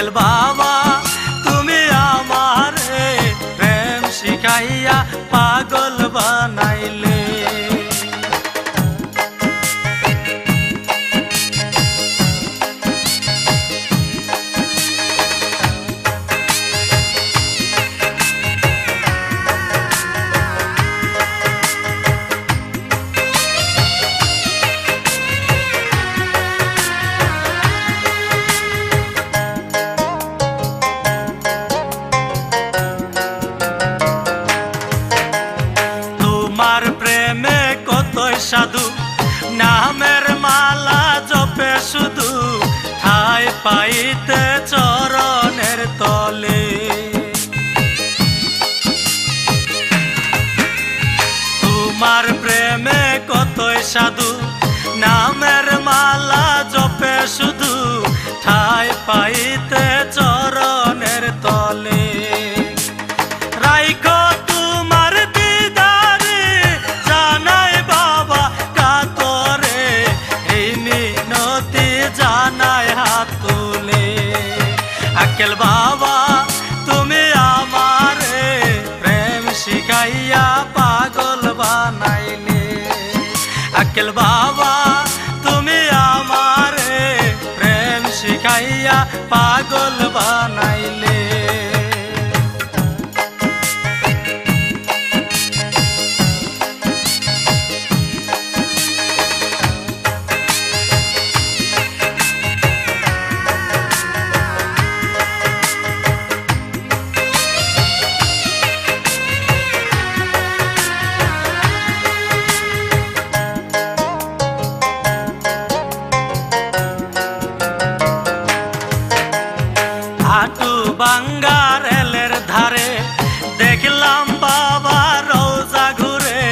আকেল বাবা তুমি আমারে প্রেম শিখাইয়া পাগল বানাইলে। সাধু নামের মালা জপে শুধু ঠাই পাইতে চরণের তলে। তোমার প্রেমে কতই সাধু নামের মালা জপে শুধু ঠাই পাইতে চরণের তলে। রাইখো তোমার দিদারে জানাই বাবা কাতরে এই মিনতি জানাই হাত তুলে। আকেল বাবা তুমি আমারে প্রেম শিখাইয়া পাগল বানাইলে। আকেল বাবা তুমি আমারে প্রেম শিখাইয়া পাগল বানাইলে। হাটু বাঙ্গা রেলের ধারে দেখলাম বাবা রওজা ঘুরে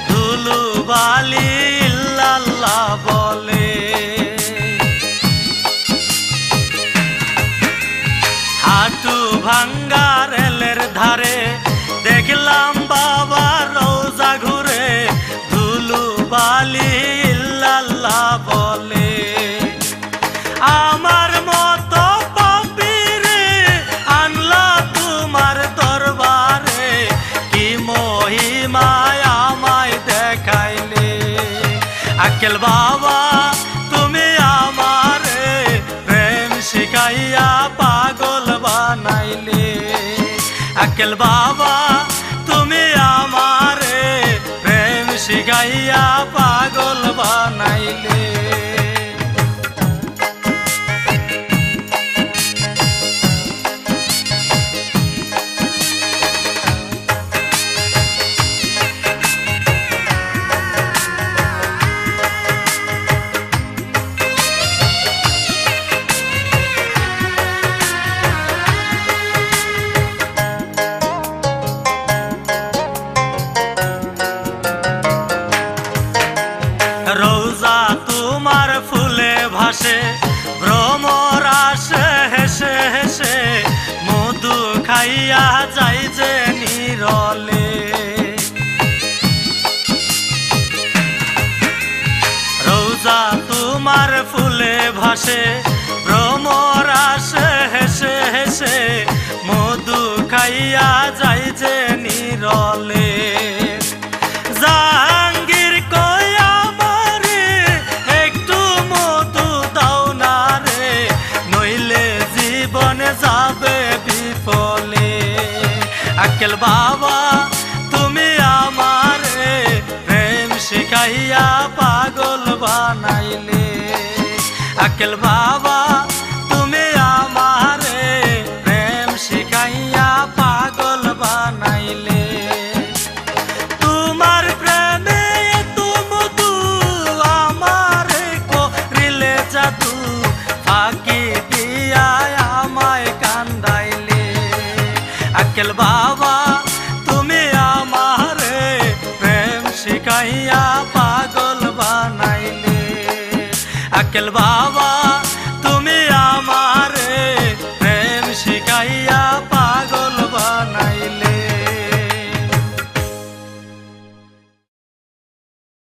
ধুলু বালি ইল্লাল্লাহ বলে। হাটু ভাঙ্গা রেলের ধারে দেখলাম বাবা রওজা ঘুরে ধুলু বালি ইল্লাল্লাহ বলে। আমার মতো আকেল বাবা তুমি আমারে প্রেম শিখাইয়া পাগল বানাইলে। আকেল বাবা তুমি আমারে প্রেম শিখাইয়া পাগল বানাইলে। রওজা তোমার ফুলে ভাসে ভ্রমর আসে হেসে হেসে মধু খাইয়া যাই যে নিরলে। রওজা তোমার ফুলে ভাসে ভ্রমর আসে হেসে হেসে মধু খাইয়া যাই যে নিরলে। জাহাঙ্গীর কয়া মারে একটু মধু দাও না রে নইলে জীবনে যাবে বিফলে। আকেল বাবা তুমি আমারে প্রেম শিখাইয়া পাগল বানাইলে। আকেল বাবা তুমি আমারে প্রেম শিখাইয়া পাগল বানাইলে। তোমার প্রেমে তুমধু আমারে করিলে জাদু ফাঁকি দিয়া আমায় কান্দাইলে। আকেল বাবা তুমি আমারে প্রেম শিখাইয়া পাগল বানাইলে। আকেল বাবা